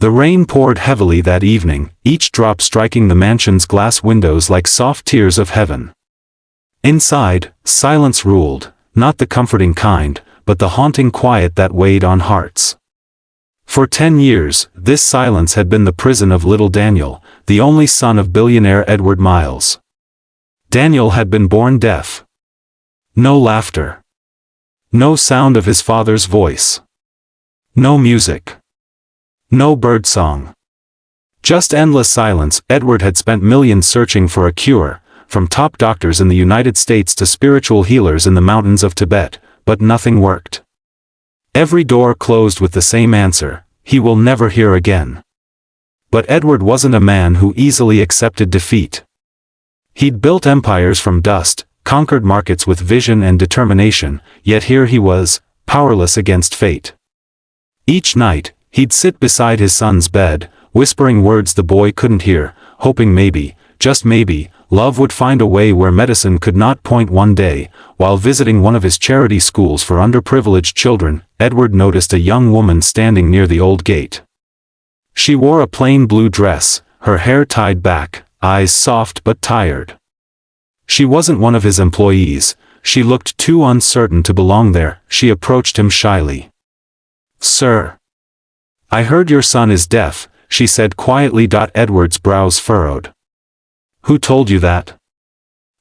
The rain poured heavily that evening, each drop striking the mansion's glass windows like soft tears of heaven. Inside, silence ruled, not the comforting kind, but the haunting quiet that weighed on hearts. For 10 years, this silence had been the prison of little Daniel, the only son of billionaire Edward Miles. Daniel had been born deaf. No laughter. No sound of his father's voice. No music. No birdsong. Just endless silence. Edward had spent millions searching for a cure, from top doctors in the United States to spiritual healers in the mountains of Tibet, but nothing worked. Every door closed with the same answer: he will never hear again. But Edward wasn't a man who easily accepted defeat. He'd built empires from dust, conquered markets with vision and determination, yet here he was, powerless against fate. Each night, he'd sit beside his son's bed, whispering words the boy couldn't hear, hoping maybe, just maybe, love would find a way where medicine could not. One day, while visiting one of his charity schools for underprivileged children, Edward noticed a young woman standing near the old gate. She wore a plain blue dress, her hair tied back, eyes soft but tired. She wasn't one of his employees. She looked too uncertain to belong there. She approached him shyly. "Sir, I heard your son is deaf," she said quietly. Edward's brows furrowed. "Who told you that?"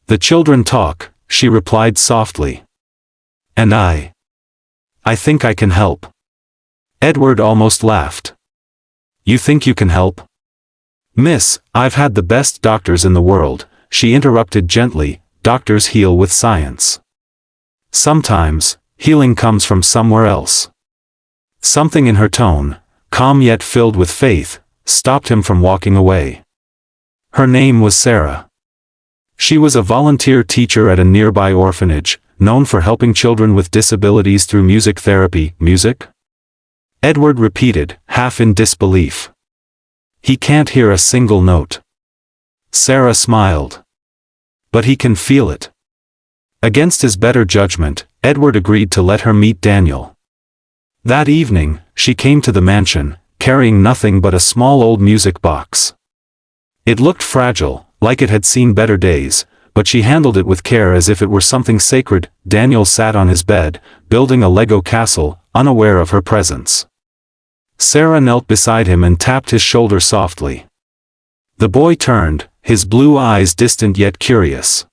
"The children talk," she replied softly. "And I think I can help." Edward almost laughed. "You think you can help?" "Miss, I've had the best doctors in the world," she interrupted gently. "Doctors heal with science. Sometimes, healing comes from somewhere else." Something in her tone, calm yet filled with faith, stopped him from walking away. Her name was Sarah. She was a volunteer teacher at a nearby orphanage, known for helping children with disabilities through music therapy. "Music?" Edward repeated, half in disbelief. "He can't hear a single note." Sarah smiled. "But he can feel it." Against his better judgment, Edward agreed to let her meet Daniel. That evening, she came to the mansion, carrying nothing but a small old music box. It looked fragile, like it had seen better days, but she handled it with care as if it were something sacred. Daniel sat on his bed, building a Lego castle, unaware of her presence. Sarah knelt beside him and tapped his shoulder softly. The boy turned, his blue eyes distant yet curious.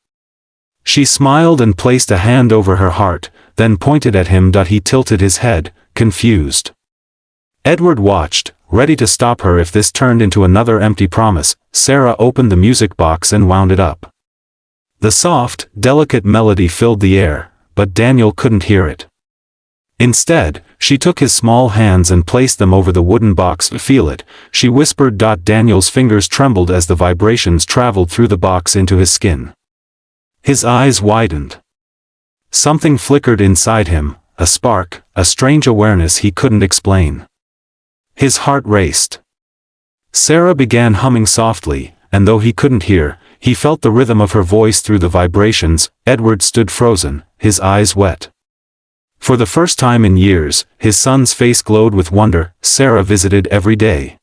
She smiled and placed a hand over her heart, then pointed at him. He tilted his head, confused. Edward watched, ready to stop her if this turned into another empty promise. Sarah opened the music box and wound it up. The soft, delicate melody filled the air, but Daniel couldn't hear it. Instead, she took his small hands and placed them over the wooden box. "Feel it," she whispered. Daniel's fingers trembled as the vibrations traveled through the box into his skin. His eyes widened. Something flickered inside him, a spark, a strange awareness he couldn't explain. His heart raced. Sarah began humming softly, and though he couldn't hear, he felt the rhythm of her voice through the vibrations. Edward stood frozen, his eyes wet. For the first time in years, his son's face glowed with wonder. Sarah visited every day.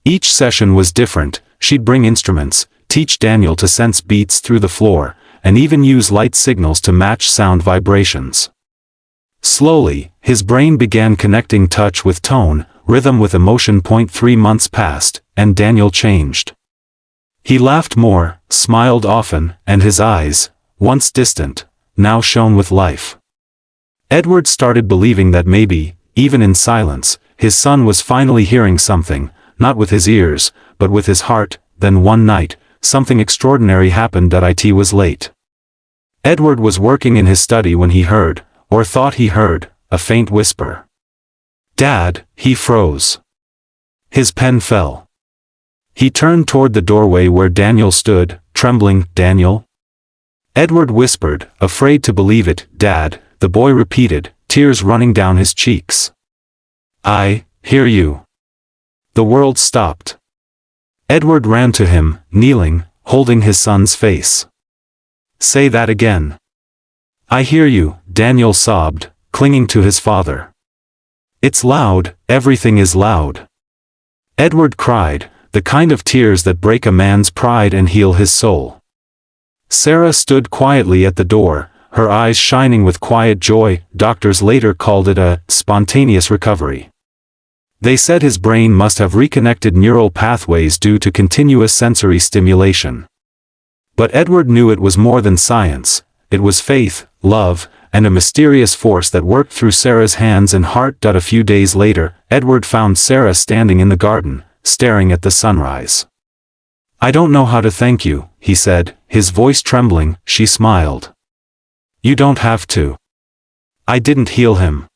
Each session was different. She'd bring instruments, teach Daniel to sense beats through the floor, and even use light signals to match sound vibrations. Slowly, his brain began connecting touch with tone, rhythm with emotion. 3 months passed, and Daniel changed. He laughed more, smiled often, and his eyes, once distant, now shone with life. Edward started believing that maybe, even in silence, his son was finally hearing something, not with his ears, but with his heart. Then one night, something extraordinary happened. It was late. Edward was working in his study when he heard, or thought he heard, a faint whisper. "Dad," he froze. His pen fell. He turned toward the doorway where Daniel stood, trembling. "Daniel?" Edward whispered, afraid to believe it. "Dad," the boy repeated, tears running down his cheeks. "I hear you." The world stopped. Edward ran to him, kneeling, holding his son's face. "Say that again." "I hear you," Daniel sobbed, clinging to his father. "It's loud, everything is loud." Edward cried, the kind of tears that break a man's pride and heal his soul. Sarah stood quietly at the door, her eyes shining with quiet joy. Doctors later called it a spontaneous recovery. They said his brain must have reconnected neural pathways due to continuous sensory stimulation. But Edward knew it was more than science. It was faith, love, and a mysterious force that worked through Sarah's hands and heart. A few days later, Edward found Sarah standing in the garden, staring at the sunrise. "I don't know how to thank you," he said, his voice trembling. She smiled. "You don't have to. I didn't heal him.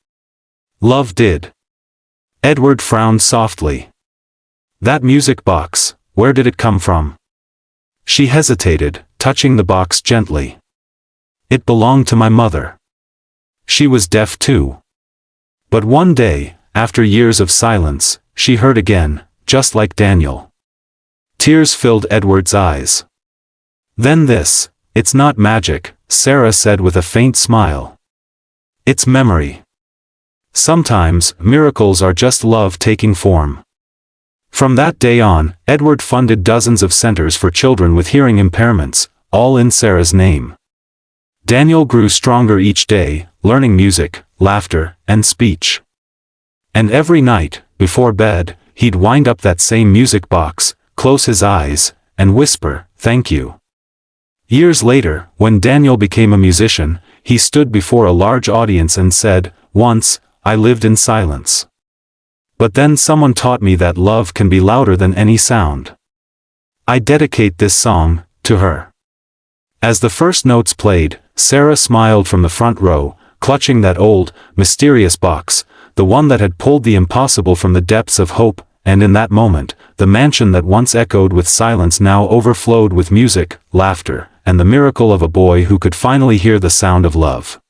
Love did." Edward frowned softly. "That music box, where did it come from?" She hesitated, touching the box gently. "It belonged to my mother. She was deaf too. But one day, after years of silence, she heard again, just like Daniel." Tears filled Edward's eyes. "Then this, it's not magic," Sarah said with a faint smile. "It's memory. Sometimes, miracles are just love taking form." From that day on, Edward funded dozens of centers for children with hearing impairments, all in Sarah's name. Daniel grew stronger each day, learning music, laughter, and speech. And every night, before bed, he'd wind up that same music box, close his eyes, and whisper, "Thank you." Years later, when Daniel became a musician, he stood before a large audience and said, "Once, I lived in silence. But then someone taught me that love can be louder than any sound." I dedicate this song to her. As the first notes played, Sarah smiled from the front row, clutching that old, mysterious box, the one that had pulled the impossible from the depths of hope, and in that moment, the mansion that once echoed with silence now overflowed with music, laughter, and the miracle of a boy who could finally hear the sound of love.